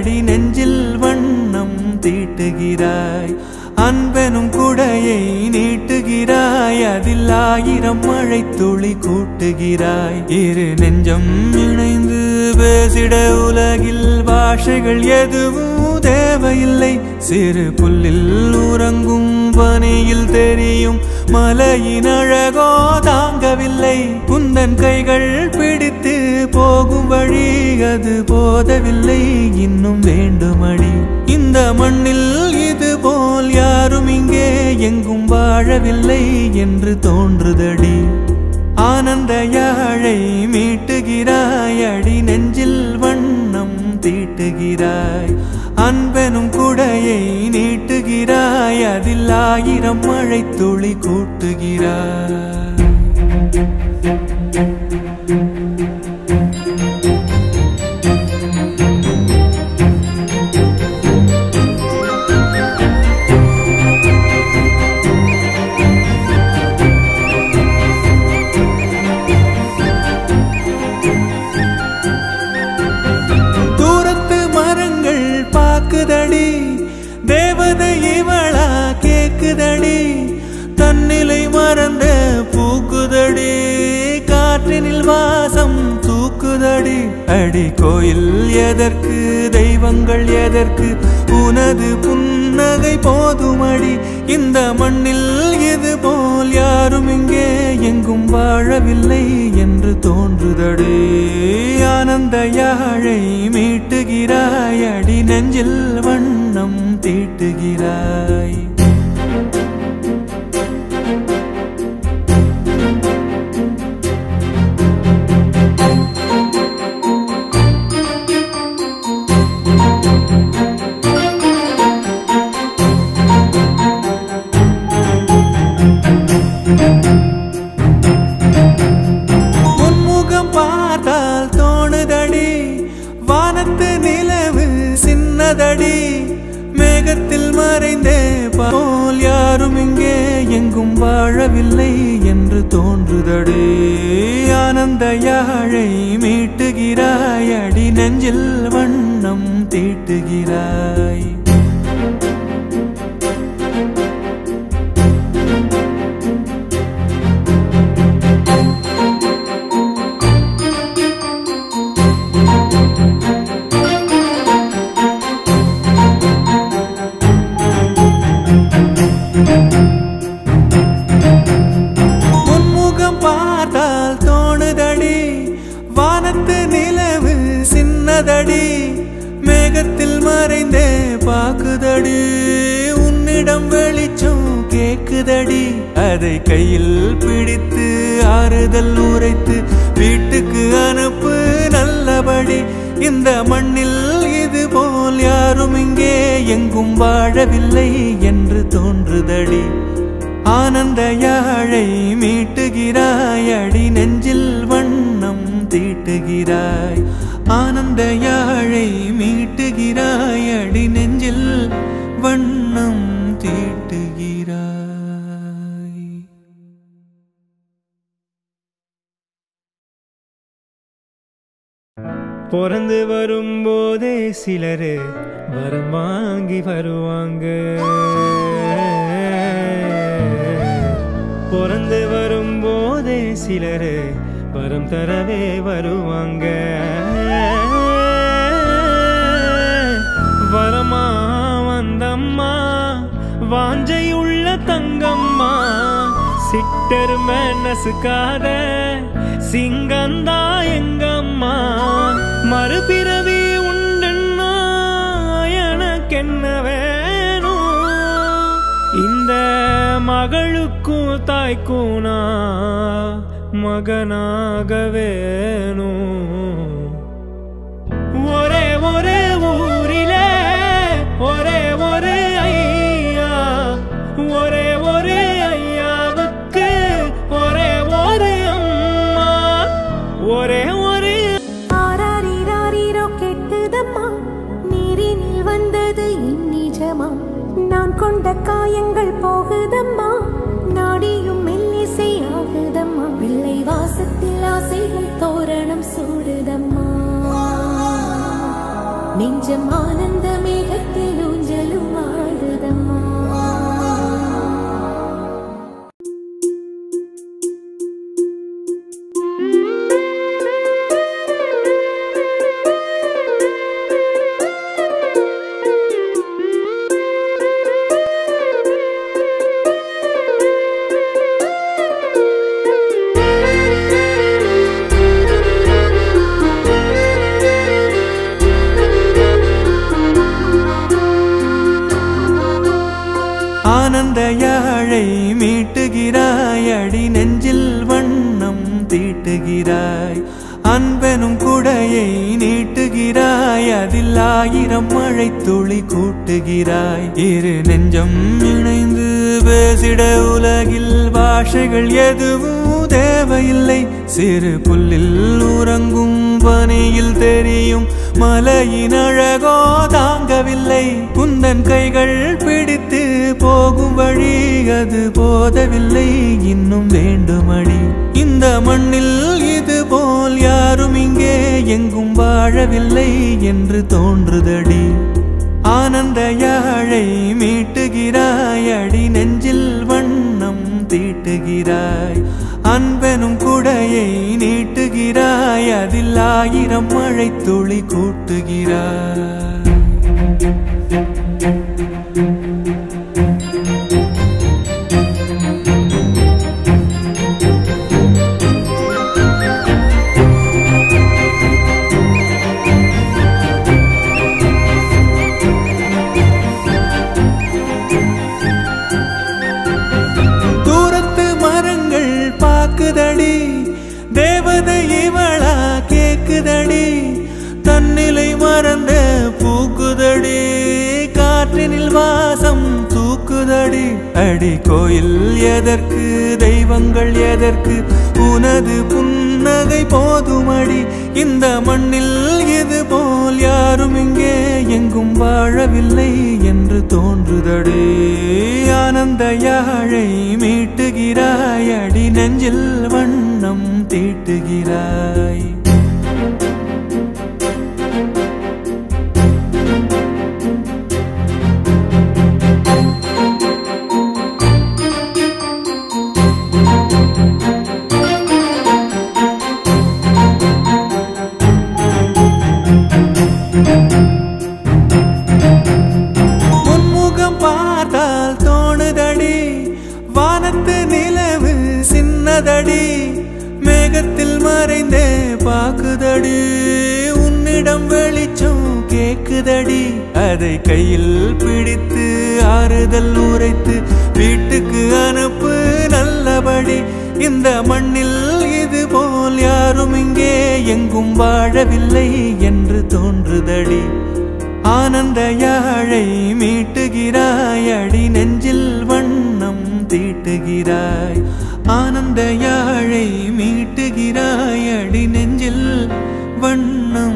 அடி நெஞ்சில் வண்ணம் தீட்டுகிறாய் அன்பெனும் குடையை நீட்டுகிறாய் அதில் 1000 மழை துளி கூட்டுகிறாய் இரு நெஞ்சம் இணைந்து பேசிட உலகில் பாஷைகள் எதுவும் தேவையில்லை சிறு புல்லில் உறங்கும் பனியில் தெரியும் மலையின் அழகோ தாங்கவில்லை குந்தன் கைகள் பிடித்து போகும் வழி அது போதவில்லை இன்னும் வேண்டுமடி இந்த மண்ணில் இது போல் யாரும் இங்கே எங்கும் வாழவில்லை என்று தோன்றுதடி ஆனந்த யாழை மீட்டுகிறாய் அடி நெஞ்சில் வண்ணம் தீட்டுகிறாய் அன்பெனும் குடையை நீட்டுகிறாய் அதில் 1000 மழை துளி கூட்டுகிறாய் தேவதை இவளா கேக்குதடி தன்னிலை மறந்த பூக்குதடி காற்றினில் வாசம் தூக்குதடி அடி கோயில் எதற்கு தெய்வங்கள் எதற்கு உனது புன்னகை போதுமடி இந்த மண்ணில் இது போல் யாரும் இங்கே எங்கும் வாழவில்லை என்று தோன்றுதடி ஆனந்த யாழை மீட்டுகிறாய் அடி நெஞ்சில் வண்ணம் தீட்டுகிறாய் உன்முகம் பார்த்தால் தோணுதடி வானத்து நிலவு சின்னதடி மேகத்தில் மறைந்தே போல் யாரும் இங்கே எங்கும் வாழவில்லை என்று தோன்றுதடி ஆனந்த யாழை மீட்டுகிறாய் அடி நெஞ்சில் வண்ணம் தீட்டுகிறாய் உன்முகம் பார்த்தால் தோணுதடி வானத்து நிலவு சின்னதடி மேகத்தில் மறைந்தே பாக்குதடி உன்னிடம் வெளிச்சம் கேக்குதடி அதை கையில் பிடித்து ஆறுதல் உரைத்து வீட்டுக்கு அனுப்பு நல்லபடி இந்த மண்ணில் இது போல் யாரும் இங்கே எங்கும் வாழவில்லை என்று தோன்றுதடி ஆனந்த யாழை மீட்டுகிறாய் அடி நெஞ்சில் வண்ணம் தீட்டுகிறாய் ஆனந்த யாழை மீட்டுகிறாய் அடி நெஞ்சில் வண்ணம் தீட்டுகிறாய் பிறந்து வரும்போதே சிலரு வரம் வாங்கி வருவாங்க பிறந்து வரும்போதே சிலரு வரம் தரவே வருவாங்க வரமா வந்தம்மா வாஞ்சையுள்ள தங்கம்மா சிட்டர் மனசுக்காத சிங்கந்தா எங்கம்மா மறுபிறவி உண்டுன்னா எனக்கென்ன வேணும் இந்த மகளுக்கும் தாய்க்கும் நான் மகனாக வேணும் ஒரே ஒரே ஊரிலே ஒரே ஒரே ஐயா ஒரே ஒரே ஐயாவுக்கு ஒரே ஒரு அம்மா ஒரே ஒரு ஆராரிராரிரோ கெட்டுதம்மா நீரினில் வந்தது இந்நிஜமா நான் கொண்ட காயங்கள் போகுதம்மா நாடியும் மெல்லிசை ஆகுதம்மா பிள்ளை வாசத்தில் ஆசைகள் தோரணம் சூடுதம்மா நெஞ்சம் ஆனந்த மேகத்தில் ஊஞ்சலும் ஆடுதம்மா. ஆனந்த யாழை மீட்டுகிறாய், அடி நெஞ்சில் வண்ணம் தீட்டுகிறாய். அன்பெனும் குடையை நீட்டுகிறாய், அதில் 1000 மழை துளி கூட்டுகிறாய். இரு நெஞ்சம் இணைந்து பேசிட உலகில் பாஷைகள் எதுவும் தேவையில்லை. சிறு புல்லில் உறங்கும் பனியில் தெரியும் மலையின் அழகோ தாங்கவில்லை. குந்தன் கைகள் பிடித்து போகும் வழி அது போதவில்லை, இன்னும் வேண்டுமடி. இந்த மண்ணில் இது போல் யாரும் இங்கே எங்கும் வாழவில்லை என்று தோன்றுதடி. ஆனந்த யாழை மீட்டுகிறாய், அடி நெஞ்சில் வண்ணம் தீட்டுகிறாய். அன்பெனும் குடையை நீட்டுகிறாய், அதில் 1000 மழை துளி கூட்டுகிறாய். தேவதை இவளா கேக்குதடி, தன்னிலை மறந்த பூக்குதடி. காற்றினில் வாசம் தூக்குதடி. அடி கோயில் எதற்கு, தெய்வங்கள் எதற்கு, உனது புன்னகை போதுமடி. இந்த மண்ணில் இது போல் யாரும் இங்கே எங்கும் வாழவில்லை என்று தோன்றுதடி. ஆனந்த யாழை மீட்டுகிறாய், அடி நெஞ்சில் வண்ணம் தீட்டுகிறாய். உன்முகம் பார்த்தால் தோணுதடி, வானத்து நிலவு சின்னதடி. மேகத்தில் மறைந்தே பாக்குதடி, உன்னிடம் வெளிச்சம் கேக்குதடி. அதை கையில் பிடித்து ஆறுதல் உரைத்து வீட்டுக்கு அனுப்பு நல்லபடி. இந்த மண்ணில் இது போல் யாரும் இங்கே எங்கும் வாழவில்லை என்று தோன்றுதடி. ஆனந்த யாழை மீட்டுகிறாய், அடி நெஞ்சில் வண்ணம் தீட்டுகிறாய். ஆனந்த யாழை மீட்டுகிறாய், அடி நெஞ்சில் வண்ணம்